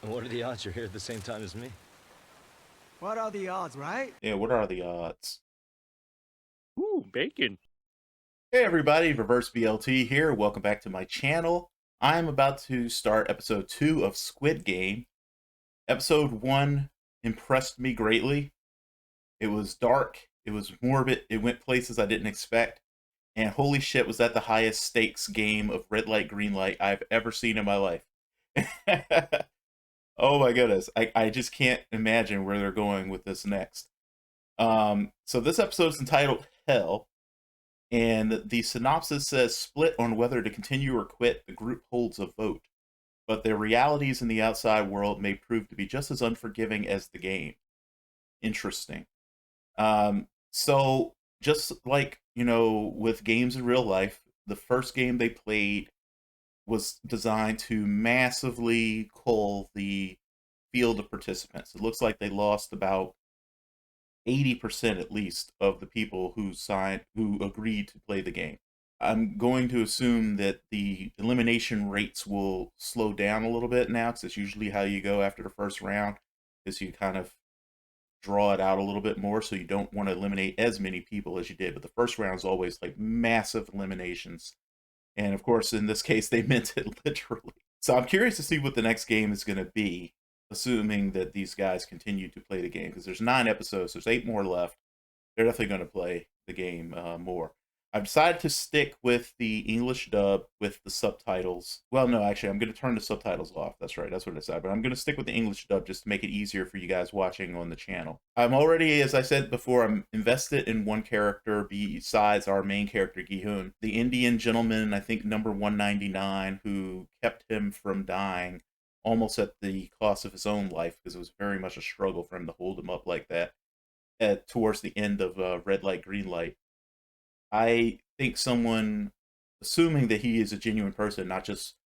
What are the odds you're here at the same time as me? What are the odds, right? Yeah, what are the odds? Ooh, bacon. Hey everybody, Reverse BLT here. Welcome back to my channel. I'm about to start episode 2 of Squid Game. Episode 1 impressed me greatly. It was dark, it was morbid, it went places I didn't expect, and holy shit, was that the highest stakes game of red light, green light I've ever seen in my life. Oh my goodness, I just can't imagine where they're going with this next. So this episode is entitled Hell, and the synopsis says, split on whether to continue or quit, the group holds a vote. But their realities in the outside world may prove to be just as unforgiving as the game. Interesting. So just like, with games in real life, the first game they played was designed to massively cull the field of participants. It looks like they lost about 80% at least of the people who agreed to play the game. I'm going to assume that the elimination rates will slow down a little bit now, because it's usually how you go after the first round, is you kind of draw it out a little bit more, so you don't want to eliminate as many people as you did. But the first round is always like massive eliminations. And of course, in this case, they meant it literally. So I'm curious to see what the next game is going to be, assuming that these guys continue to play the game, because there's 9 episodes, there's 8 more left. They're definitely going to play the game more. I've decided to stick with the English dub with the subtitles. Well, no, actually, I'm going to turn the subtitles off. That's right, that's what I decided. But I'm going to stick with the English dub just to make it easier for you guys watching on the channel. I'm already, as I said before, I'm invested in one character besides our main character, Gi-Hun. The Indian gentleman, I think number 199, who kept him from dying almost at the cost of his own life, because it was very much a struggle for him to hold him up like that towards the end of Red Light, Green Light. I think someone, assuming that he is a genuine person, not just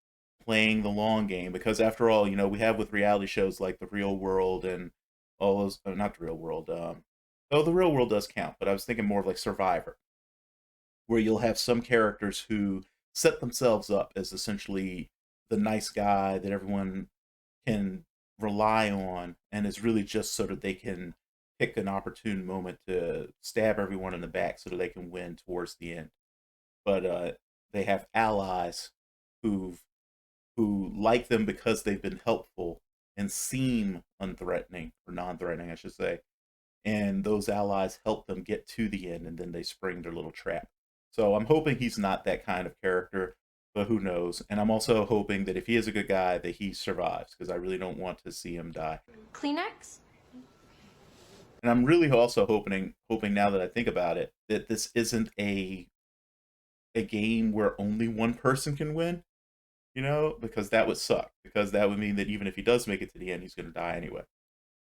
playing the long game, because after all, we have with reality shows like The Real World and all those, not The Real World, though The Real World does count, but I was thinking more of like Survivor, where you'll have some characters who set themselves up as essentially the nice guy that everyone can rely on, and it's really just so that they can pick an opportune moment to stab everyone in the back so that they can win towards the end. But they have allies who like them because they've been helpful and seem unthreatening, or non-threatening, I should say. And those allies help them get to the end, and then they spring their little trap. So I'm hoping he's not that kind of character, but who knows? And I'm also hoping that if he is a good guy, that he survives, because I really don't want to see him die. Kleenex? And I'm really also hoping now that I think about it, that this isn't a game where only one person can win, because that would suck, because that would mean that even if he does make it to the end, he's going to die anyway.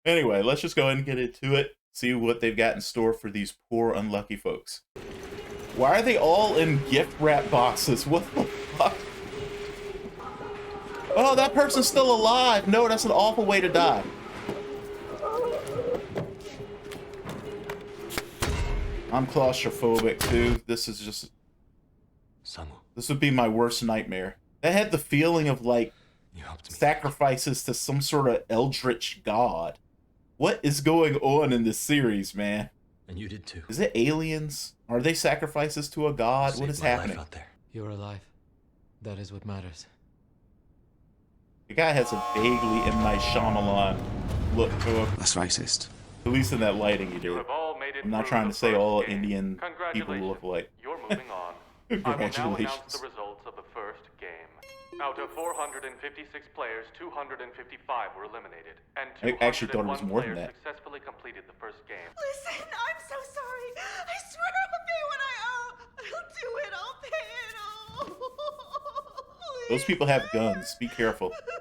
Anyway, let's just go ahead and get into it, see what they've got in store for these poor, unlucky folks. Why are they all in gift wrap boxes? What the fuck? Oh, that person's still alive. No, that's an awful way to die. I'm claustrophobic too. This is just... This would be my worst nightmare. That had the feeling of like sacrifices to some sort of eldritch god. What is going on in this series, man? And you did too. Is it aliens? Are they sacrifices to a god? What is happening? Out there. You're alive. That is what matters. The guy has a vaguely M. Night Shyamalan look to him. That's racist. At least in that lighting he did. I'm not trying to say all Indian people look like. You're moving on. Congratulations. I will now announce the results of the first game. Out of 456 players, 255 were eliminated, and I actually thought it was 201 more than players that. successfully completed the first game. Listen, I'm so sorry. I swear I'll pay what I owe. I'll do it. I'll pay it all. Those people have guns. Be careful. I have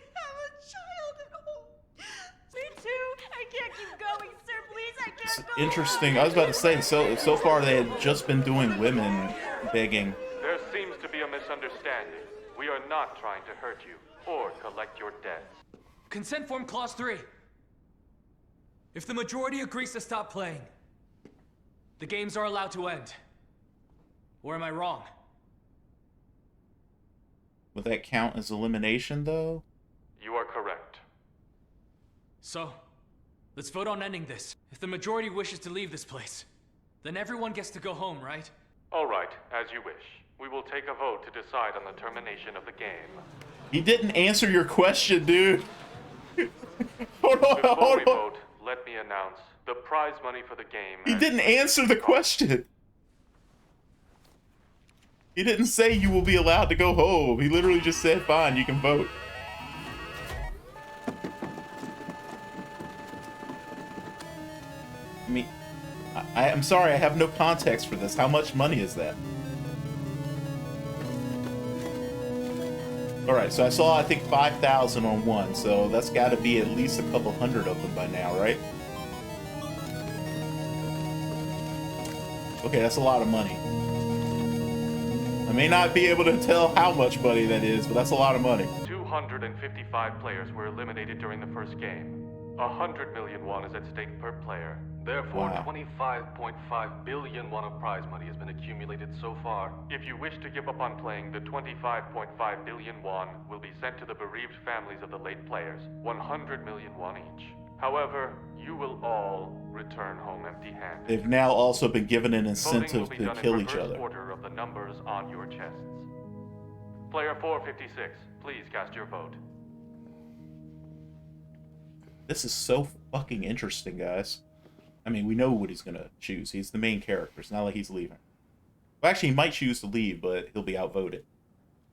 a child at home. Me too. I can't keep going, sir. Please, I It's can't go interesting. on. I was about to say, so far they had just been doing women begging. There seems to be a misunderstanding. We are not trying to hurt you or collect your debts. Consent form clause 3. If the majority agrees to stop playing, the games are allowed to end. Or am I wrong? Would that count as elimination, though? You are correct. So, let's vote on ending this. If the majority wishes to leave this place, then everyone gets to go home, right? All right, as you wish. We will take a vote to decide on the termination of the game. He didn't answer your question, dude. Hold on, Before hold we on. vote, let me announce the prize money for the game. He didn't answer the question. He didn't say you will be allowed to go home. He literally just said, fine, you can vote. I mean, I'm sorry, I have no context for this. How much money is that? Alright, so I saw, I think, 5,000 on one, so that's got to be at least a couple hundred of them by now, right? Okay, that's a lot of money. I may not be able to tell how much money that is, but that's a lot of money. 255 players were eliminated during the first game. 100 million won is at stake per player. Therefore, Wow. 25.5 billion won of prize money has been accumulated so far. If you wish to give up on playing, the 25.5 billion won will be sent to the bereaved families of the late players, 100 million won each. However, you will all return home empty-handed. They've now also been given an Voting will incentive be to done kill in each reverse other. order of the numbers on your chests. Player 456, please cast your vote. This is so fucking interesting, guys. I mean, we know what he's gonna choose. He's the main character. It's not like he's leaving. Well, actually, he might choose to leave, but he'll be outvoted,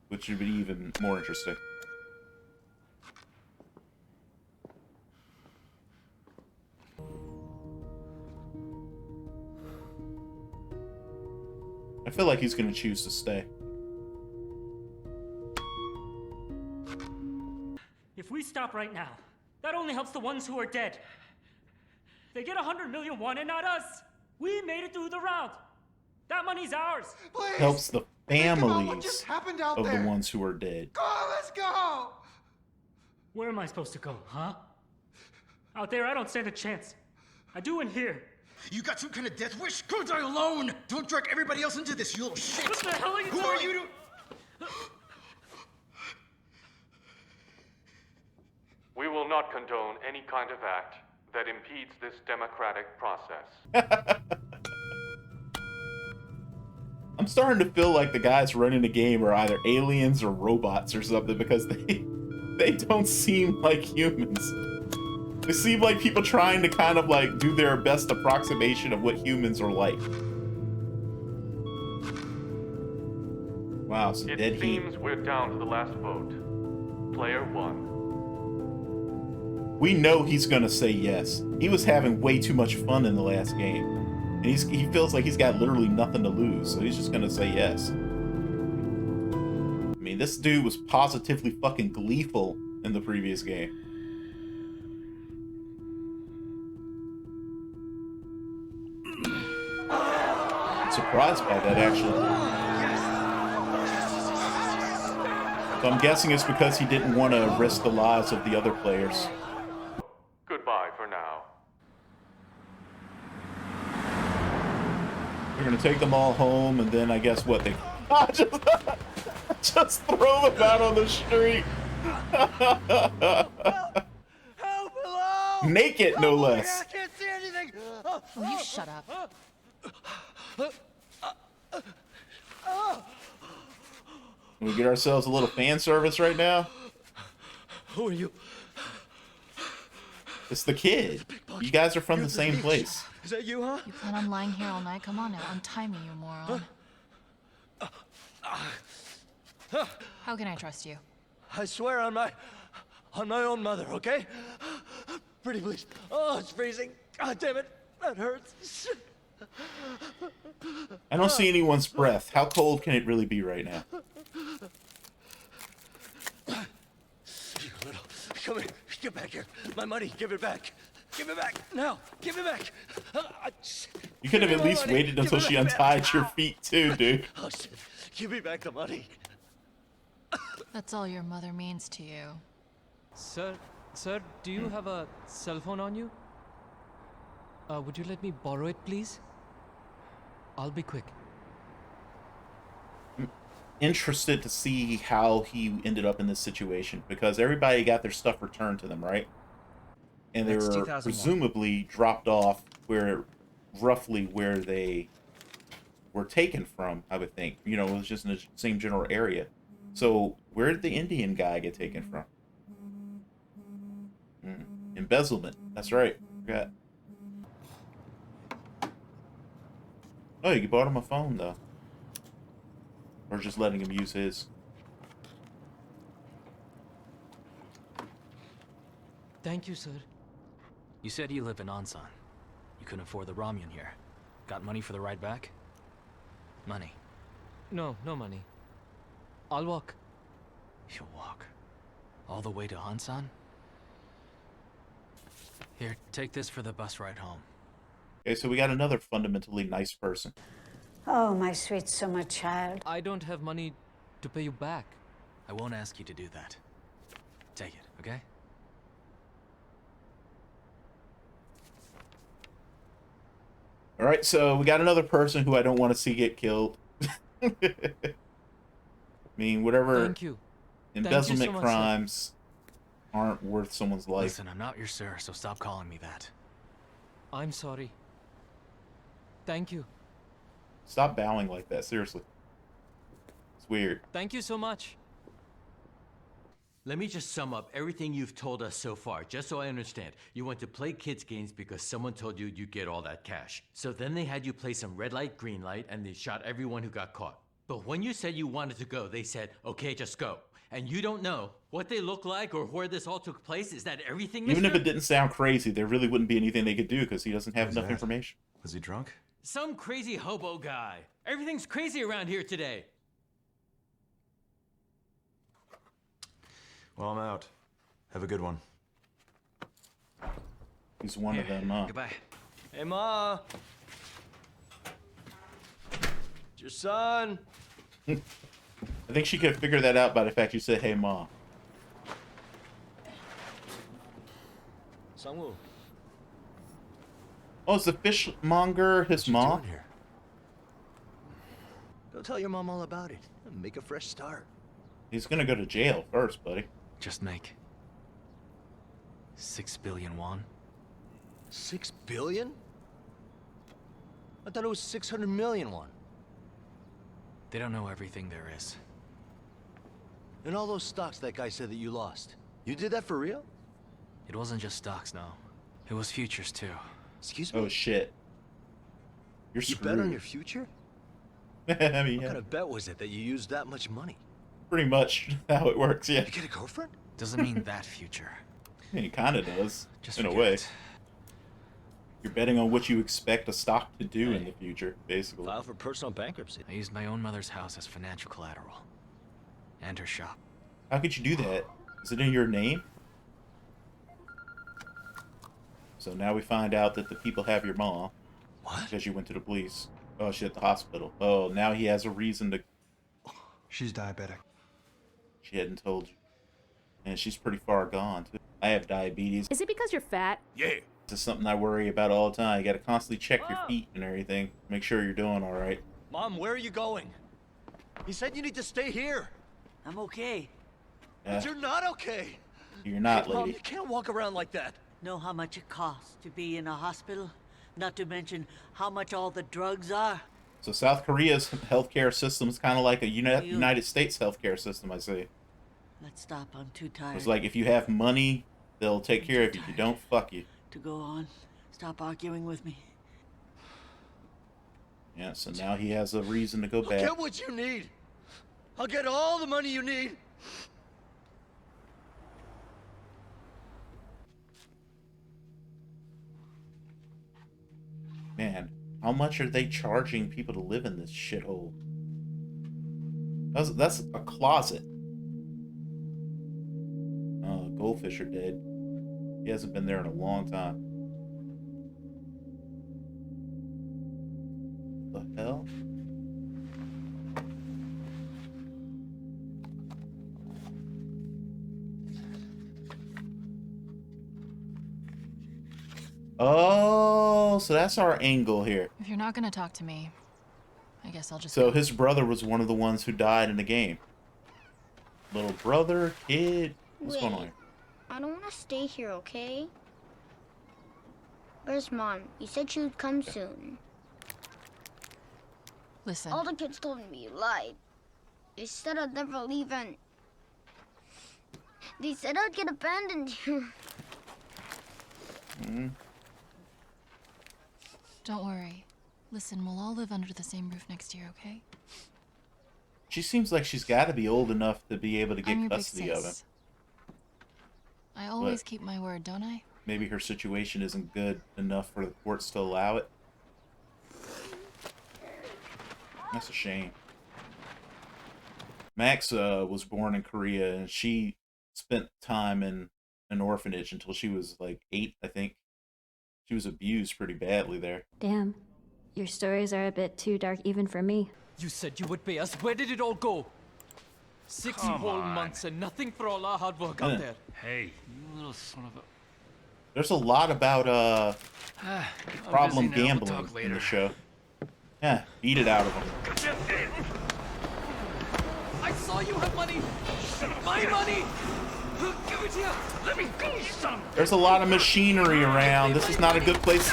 which would be even more interesting. I feel like he's gonna choose to stay. If we stop right now, that only helps the ones who are dead. They get 100 million won and not us. We made it through the round. That money's ours. Please! Helps the Think about what families just happened out of there. the ones who are dead. Go, let's go! Where am I supposed to go, huh? Out there, I don't stand a chance. I do in here. You got some kind of death wish? Go die alone! Don't drag everybody else into this, you little shit! What the hell are you Who doing? are you to... We will not condone any kind of act that impedes this democratic process. I'm starting to feel like the guys running the game are either aliens or robots or something because they don't seem like humans. They seem like people trying to kind of like do their best approximation of what humans are like. Wow, some It dead heat. seems we're down to the last vote. Player 1. We know he's gonna say yes. He was having way too much fun in the last game. And he feels like he's got literally nothing to lose, so he's just gonna say yes. I mean, this dude was positively fucking gleeful in the previous game. I'm surprised by that, actually. So I'm guessing it's because he didn't want to risk the lives of the other players. Goodbye for now. We're gonna take them all home, and then I guess what they just throw them out on the street. Help, hello! Naked, no less. I can't see anything! Oh, you shut up. We get ourselves a little fan service right now. Who are you? It's the kid. You guys are from the same place. Is that you, huh? You plan on lying here all night? Come on now, untie me, you moron. How can I trust you? I swear on my own mother, okay? Pretty please. Oh, it's freezing. God damn it. That hurts. I don't see anyone's breath. How cold can it really be right now? You little... Come here. Get back here. My money. Give it back. Give it back. Now. Give it back. You could have at least waited until she untied your feet too, dude. Oh, shit. Give me back the money. That's all your mother means to you. Sir, do you have a cell phone on you? Would you let me borrow it, please? I'll be quick. interested to see how he ended up in this situation, because everybody got their stuff returned to them, right? And they That's were 2001. presumably dropped off roughly where they were taken from, I would think. You know, it was just in the same general area. So where did the Indian guy get taken from? Embezzlement. That's right. Forgot. Oh, you bought him a phone, though. Or just letting him use his. Thank you, sir. You said you live in Ansan. You couldn't afford the ramyun here. Got money for the ride back? Money. No money. I'll walk. You'll walk. All the way to Ansan? Here, take this for the bus ride home. Okay, so we got another fundamentally nice person. Oh, my sweet summer child. I don't have money to pay you back. I won't ask you to do that. Take it, okay? All right, so we got another person who I don't want to see get killed. I mean, whatever Thank you. embezzlement so much, crimes aren't worth someone's life. Listen, I'm not your sir, so stop calling me that. I'm sorry. Thank you. Stop bowing like that, seriously. It's weird. Thank you so much. Let me just sum up everything you've told us so far, just so I understand. You went to play kids' games because someone told you you'd get all that cash. So then they had you play some red light, green light, and they shot everyone who got caught. But when you said you wanted to go, they said, okay, just go. And you don't know what they look like or where this all took place? Is that everything, Even if mister? it didn't sound crazy, there really wouldn't be anything they could do because he doesn't have enough information. Was he drunk? Some crazy hobo guy. Everything's crazy around here today. Well, I'm out. Have a good one. He's one of them, huh? Goodbye. Hey, Ma. It's your son. I think she could figure that out by the fact you said, hey, Ma. Sangwoo. Oh, is the fishmonger his What you mom? doing here? Go tell your mom all about it. And make a fresh start. He's gonna go to jail first, buddy. Just make 6 billion won. 6 billion? I thought it was 600 million won. They don't know everything there is. And all those stocks that guy said that you lost. You did that for real? It wasn't just stocks, no. It was futures, too. Excuse me? Oh, shit. You're You screwed. bet on your future? I mean, What yeah, kind of bet was it that you used that much money? pretty much how it works, yeah. You get a girlfriend? Doesn't mean that future. Yeah, it kind of does, Just in a forget way. it. You're betting on what you expect a stock to do in the future, basically. File for personal bankruptcy. I used my own mother's house as financial collateral. And her shop. How could you do that? Is it in your name? So now we find out that the people have your mom. What? Because you went to the police. Oh, shit, the hospital. Oh, now he has a reason to... She's diabetic. She hadn't told you. And she's pretty far gone, too. I have diabetes. Is it because you're fat? Yeah. This is something I worry about all the time. You gotta constantly check your Mom! feet and everything. Make sure you're doing alright. Mom, where are you going? He said you need to stay here. I'm okay. But you're not okay. You're not, Hey, Mom, lady. you can't walk around like that. Know how much it costs to be in a hospital? Not to mention how much all the drugs are. So South Korea's healthcare system is kind of like a United States healthcare system, I say. Let's stop. I'm too tired It's like if you have money, they'll take care of you. If you don't, fuck you. to go on. Stop arguing with me. Yeah, so now he has a reason to go I'll back. get what you need. I'll get all the money you need. Man, how much are they charging people to live in this shithole? That's a closet. Oh, goldfish are dead. He hasn't been there in a long time. The hell? Oh, so that's our angle here. If you're not gonna talk to me, I guess guess I'll just So go. his brother was one of the ones who died in the game. Little brother, kid, what's going on here? I don't want to stay here, okay? Where's Mom? You said she would come soon. Listen. All the kids told me you lied. They said I'd never leave and... They said I'd get abandoned here. Don't worry. Listen, we'll all live under the same roof next year, okay? She seems like she's got to be old enough to be able to I'm get your big custody of him. sis. I always keep my word, don't I? Maybe her situation isn't good enough for the courts to allow it. That's a shame. Max was born in Korea, and she spent time in an orphanage until she was like 8, I think. She was abused pretty badly there. Damn. Your stories are a bit too dark even for me. You said you would pay us. Where did it all go? 6 whole months and nothing for all our hard work out there. Hey, you little son of a... There's a lot about problem busy now. We'll gambling talk in later. the show. Yeah, beat it out of them. I saw you have money. My money. Give it here. Let me go, son. There's a lot of machinery around. This is not a good place.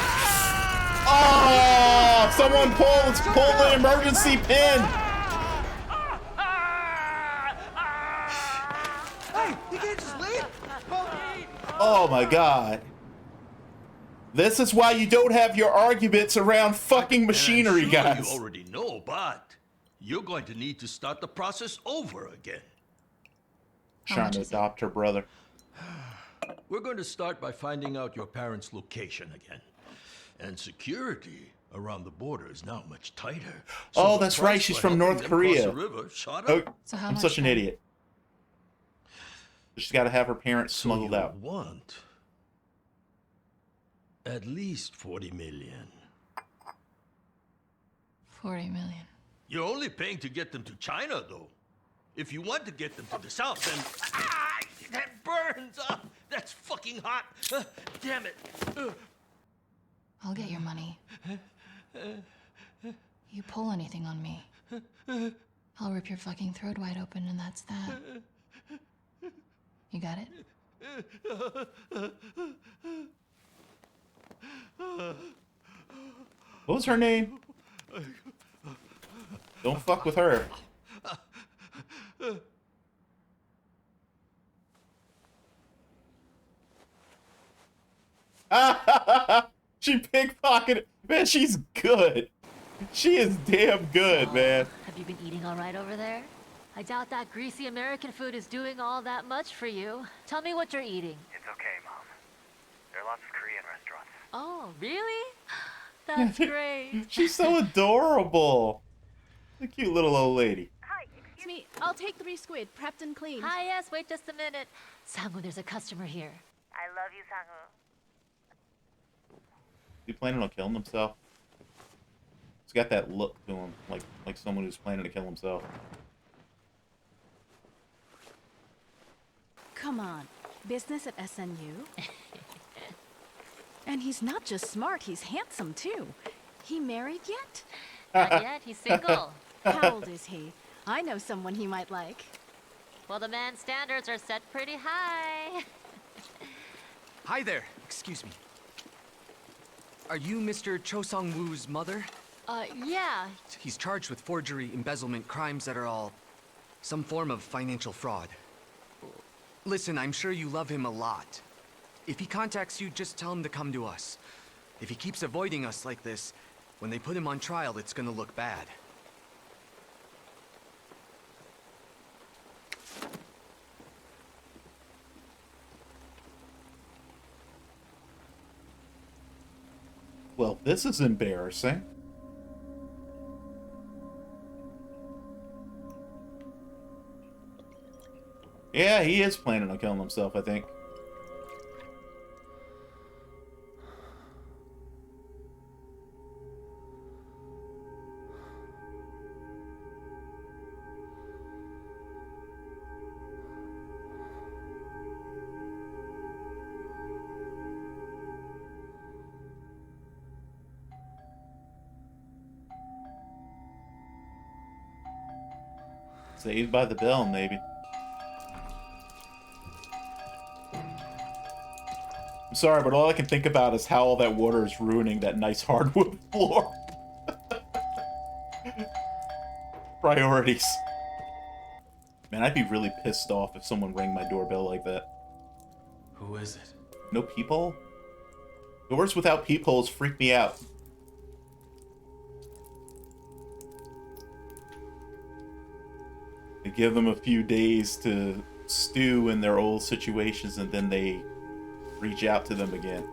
Oh! Someone pull the emergency pin. Hey, you can't just leave. Oh my god. This is why you don't have your arguments around fucking machinery, And I'm sure guys. You already know, but you're going to need to start the process over again. Trying to adopt her brother. We're going to start by finding out your parents' location again. And security around the border is now much tighter. Oh, the that's right. price She's for from helping North them cross Korea. the river shot Oh, up. So how I'm much such an then? idiot. She's got to have her parents smuggled you out. Want at least 40 million. 40 million. You're only paying to get them to China, though. If you want to get them to the south, then that burns. That's fucking hot. Damn it. I'll get your money. You pull anything on me, I'll rip your fucking throat wide open, and that's that. You got it? What was her name? Don't fuck with her. She pickpocketed. Man, she's good. She is damn good, man. Have you been eating all right over there? I doubt that greasy American food is doing all that much for you. Tell me what you're eating. It's okay, Mom. There are lots of Korean restaurants. Oh, really? That's great. She's so adorable. A cute little old lady. It's me. I'll take 3 squid, prepped and cleaned. Hi, yes, wait just a minute. Sangu, there's a customer here. I love you, Sangu. Is he planning on killing himself? He's got that look to him, like someone who's planning to kill himself. Come on. Business at SNU? And he's not just smart, he's handsome too. He married yet? Not yet, he's single. How old is he? I know someone he might like. Well, the man's standards are set pretty high. Hi there. Excuse me. Are you Mr. Cho Sung-woo's mother? Yeah. He's charged with forgery, embezzlement, crimes that are all some form of financial fraud. Listen, I'm sure you love him a lot. If he contacts you, just tell him to come to us. If he keeps avoiding us like this, when they put him on trial, it's gonna look bad. Well, this is embarrassing. Yeah, he is planning on killing himself, I think. Saved by the Bell, maybe. I'm sorry, but all I can think about is how all that water is ruining that nice hardwood floor. Priorities. Man, I'd be really pissed off if someone rang my doorbell like that. Who is it? No peephole? Doors without peepholes freak me out. They give them a few days to stew in their old situations, and then they reach out to them again.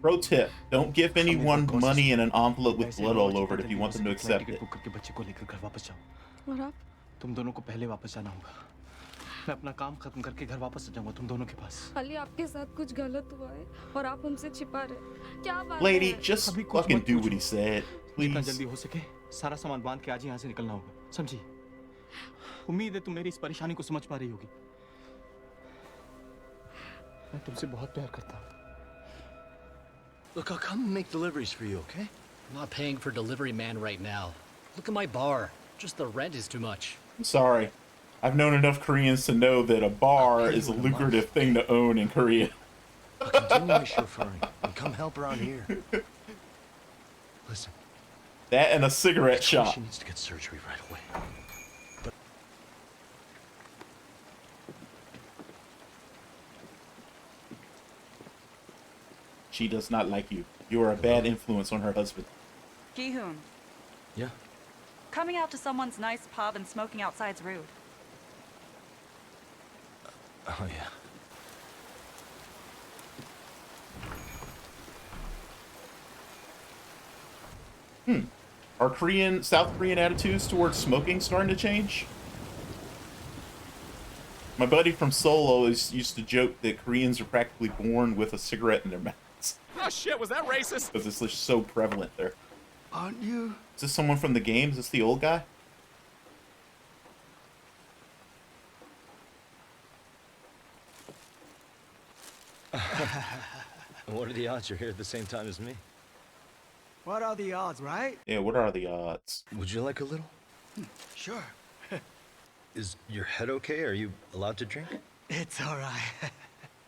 Pro tip, don't give anyone money in an envelope with blood all over it if you want them to accept it. और आप? तुम दोनों को पहले वापस जाना होगा। मैं अपना काम खत्म करके घर वापस जाऊंगा तुम दोनों के पास। अली आपके साथ कुछ गलत हुआ है और आप हमसे छिपा रहे। क्या बात है? Lady, just fucking do what he said, जितना please. जल्दी हो सके सारा सामान बांध के आज ही यहाँ से निकलना होगा। समझी? उम्मीद है तुम मेरी इस परेशानी को समझ पा रही होगी। मैं तुमसे बहुत प्यार करता हूँ। Look, I'll come and make deliveries for you, okay? I'm not paying for delivery man right now. Look at my bar. Just the rent is too much. I'm sorry. I've known enough Koreans to know that a bar is a lucrative thing to own in Korea. I'll continue my chauffeuring and come help around here. Listen. That and a cigarette shop. She needs to get surgery right away. But She does not like you. You are a bad influence on her husband. Gi-Hun, yeah. coming out to someone's nice pub and smoking outside's rude. Oh yeah. Are South Korean attitudes towards smoking starting to change? My buddy from Seoul always used to joke that Koreans are practically born with a cigarette in their mouths. Oh shit, was that racist? Because it's just so prevalent there. Aren't you? Is this someone from the game? Is this the old guy? What are the odds you're here at the same time as me? What are the odds, right? Yeah, what are the odds? Would you like a little? Sure. Is your head okay? Are you allowed to drink? It's all right.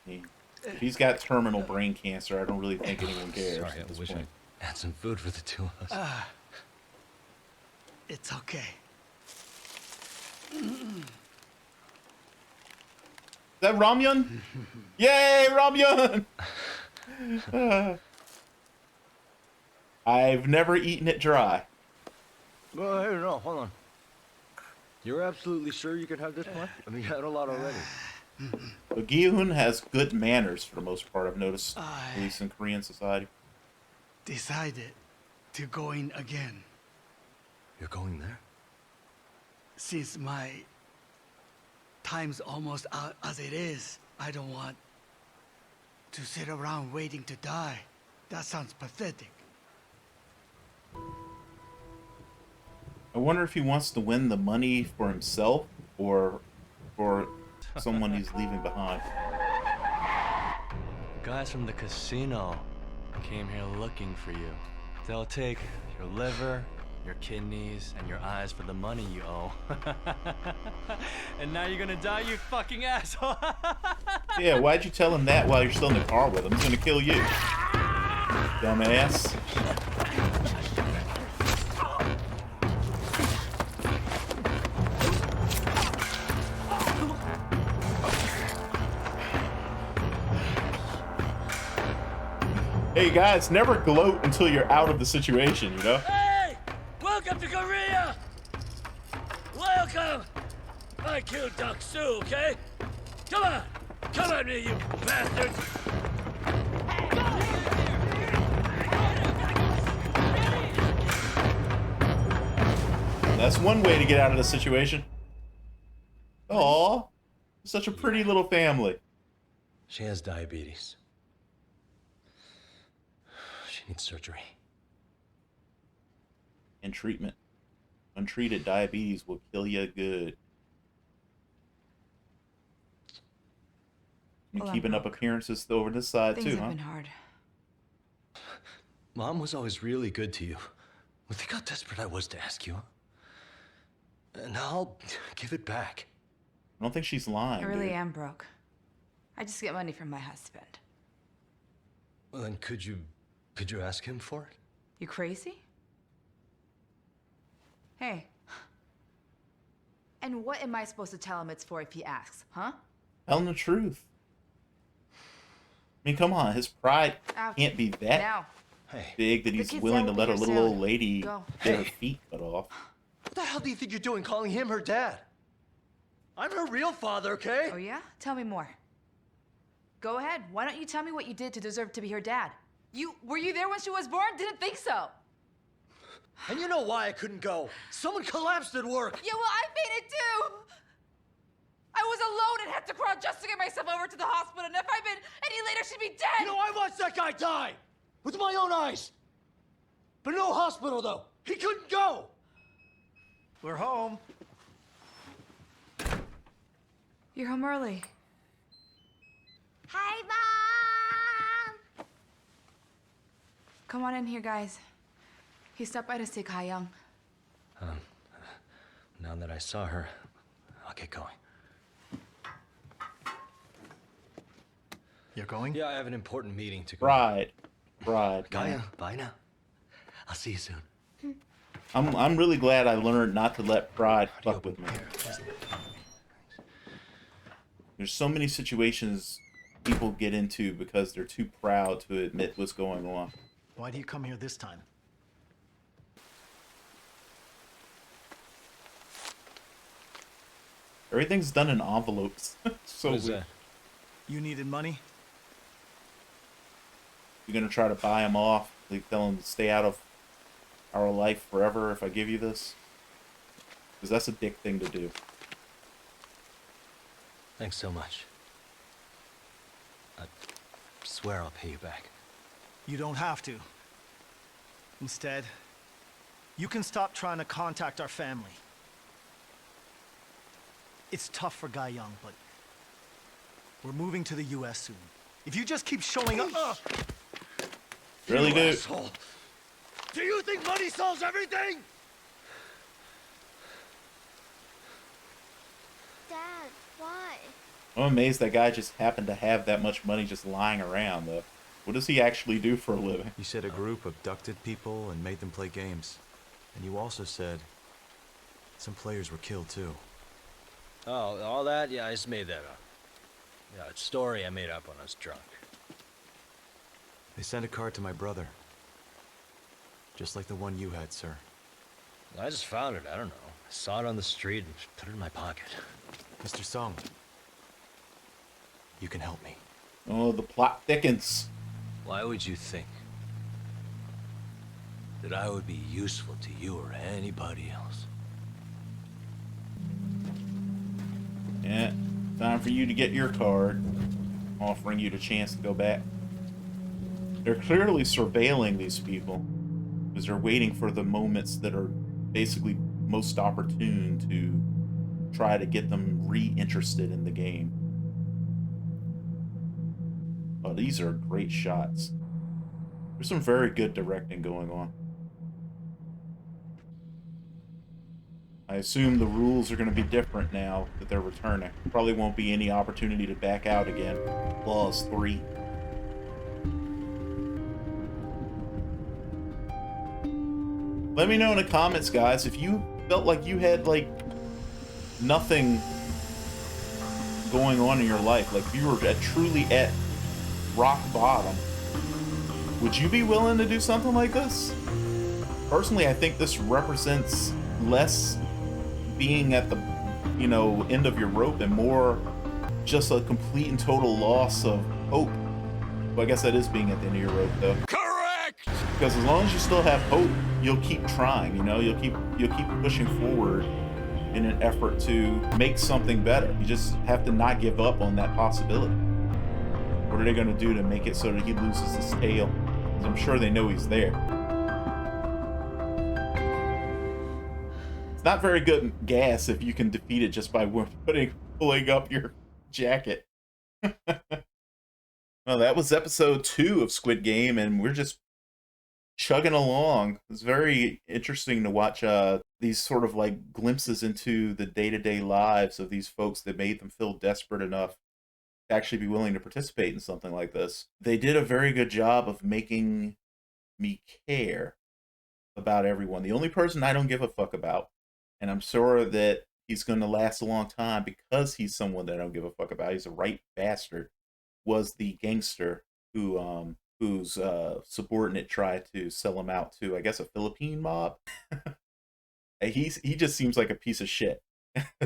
If he's got terminal brain cancer, I don't really think anyone cares. Sorry, at this I wish point. I had some food for the two of us. It's okay. Is that ramyun? Yay, ramyun! I've never eaten it dry. Well, hey, no, hold on. You're absolutely sure you can have this one? I mean, you had a lot already. But Gi-Hun has good manners for the most part, I've noticed, at least in Korean society. Decided to go in again. You're going there? Since my time's almost out as it is, I don't want to sit around waiting to die. That sounds pathetic. I wonder if he wants to win the money for himself or for someone he's leaving behind. The guys from the casino came here looking for you. They'll take your liver, your kidneys, and your eyes for the money you owe. And now you're gonna die, you fucking asshole! Yeah, why'd you tell him that while you're still in the car with him? He's gonna kill you. Dumbass. Hey guys, never gloat until you're out of the situation, you know? Hey! Welcome to Korea! Welcome! I killed deok-su, okay? Come on! Come at me, you bastards! That's one way to get out of the situation. Aw, such a pretty little family. She has diabetes. She needs surgery. And treatment. Untreated diabetes will kill you good. And Well, keeping up appearances over this side Things too, have huh? been hard. Mom was always really good to you. Think how desperate I was to ask you. And I'll give it back. I don't think she's lying. I really dude. am broke. I just get money from my husband. Well, then could you ask him for it? You crazy? Hey. And what am I supposed to tell him it's for if he asks, huh? Tell him the truth. I mean, come on. His pride Ouch. can't be that Now. big that he's kids willing to there will let a be little here old soon. lady Go. get her feet cut off. What the hell do you think you're doing calling him her dad? I'm her real father, okay? Oh yeah? Tell me more. Go ahead. Why don't you tell me what you did to deserve to be her dad? Were you there when she was born? Didn't think so. And you know why I couldn't go. Someone collapsed at work. Yeah, well, I made it too. I was alone and had to crawl just to get myself over to the hospital. And if I'd been any later, she'd be dead. You know, I watched that guy die with my own eyes. But no hospital, though. He couldn't go. We're home. You're home early. Hi, Mom! Come on in here, guys. He stopped by to see Gi-Hun. Now that I saw her, I'll get going. You're going? Yeah, I have an important meeting to go. Pride. Gaia, bye now. I'll see you soon. I'm really glad I learned not to let pride fuck with me. There's so many situations people get into because they're too proud to admit what's going on. Why do you come here this time? Everything's done in envelopes. So What is weird. that? You needed money? You're gonna try to buy him off, like tell him to stay out of our life forever if I give you this? Because that's a dick thing to do. Thanks so much. I swear I'll pay you back. You don't have to. Instead, you can stop trying to contact our family. It's tough for Gi-Hun, but we're moving to the US soon. If you just keep showing up... Really, You dude? asshole. Do you think money solves everything? Dad, why? I'm amazed that guy just happened to have that much money just lying around, though. What does he actually do for a living? You said a group abducted people and made them play games. And you also said some players were killed, too. Oh, all that? Yeah, I just made that up. Yeah, it's a story I made up when I was drunk. They sent a card to my brother. Just like the one you had, sir. I just found it. I don't know. I saw it on the street and put it in my pocket. Mr. Song, you can help me. Oh, the plot thickens. Why would you think that I would be useful to you or anybody else? Yeah, time for you to get your card, offering you the chance to go back. They're clearly surveilling these people because they're waiting for the moments that are basically most opportune to try to get them re-interested in the game. Oh, these are great shots. There's some very good directing going on. I assume the rules are going to be different now that they're returning. Probably won't be any opportunity to back out again. Clause 3. Let me know in the comments, guys, if you felt like you had, like, nothing going on in your life. Like, if you were truly at rock bottom. Would you be willing to do something like this? Personally, I think this represents less being at the, end of your rope and more just a complete and total loss of hope. Well, I guess that is being at the end of your rope, though. Correct! Because as long as you still have hope, you'll keep trying, you'll keep pushing forward in an effort to make something better. You just have to not give up on that possibility. What are they going to do to make it so that he loses his tail? Because I'm sure they know he's there. It's not very good gas if you can defeat it just by pulling up your jacket. Well, that was episode 2 of Squid Game, and we're just chugging along. It's very interesting to watch these sort of like glimpses into the day-to-day lives of these folks that made them feel desperate enough to actually be willing to participate in something like this. They did a very good job of making me care about everyone. The only person I don't give a fuck about, and I'm sure that he's going to last a long time because he's someone that I don't give a fuck about, he's a right bastard, was the gangster who whose subordinate tried to sell him out to, I guess, a Philippine mob. He just seems like a piece of shit.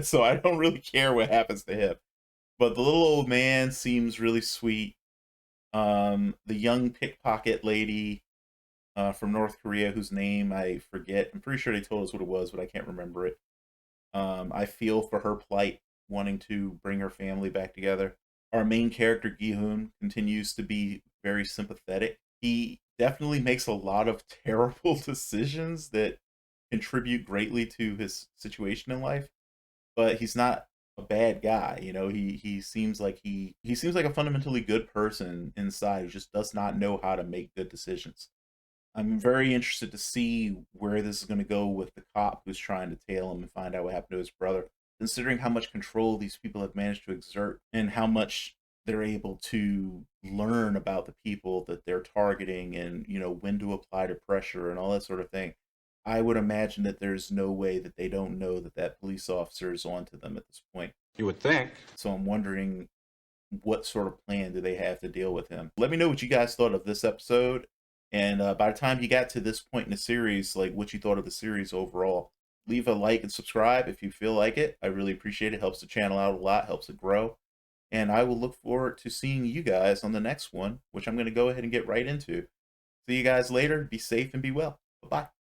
So I don't really care what happens to him. But the little old man seems really sweet. The young pickpocket lady from North Korea, whose name I forget. I'm pretty sure they told us what it was, but I can't remember it. I feel for her plight, wanting to bring her family back together. Our main character, Gi-Hun, continues to be very sympathetic. He definitely makes a lot of terrible decisions that contribute greatly to his situation in life, but he's not a bad guy. You know, he seems like he seems like a fundamentally good person inside who just does not know how to make good decisions. I'm very interested to see where this is going to go with the cop who's trying to tail him and find out what happened to his brother, considering how much control these people have managed to exert and how much they're able to learn about the people that they're targeting and, you know, when to apply to pressure and all that sort of thing. I would imagine that there's no way that they don't know that that police officer is onto them at this point. You would think. So I'm wondering what sort of plan do they have to deal with him. Let me know what you guys thought of this episode. And by the time you got to this point in the series, like what you thought of the series overall. Leave a like and subscribe if you feel like it. I really appreciate it. Helps the channel out a lot, helps it grow. And I will look forward to seeing you guys on the next one, which I'm going to go ahead and get right into. See you guys later. Be safe and be well. Bye-bye.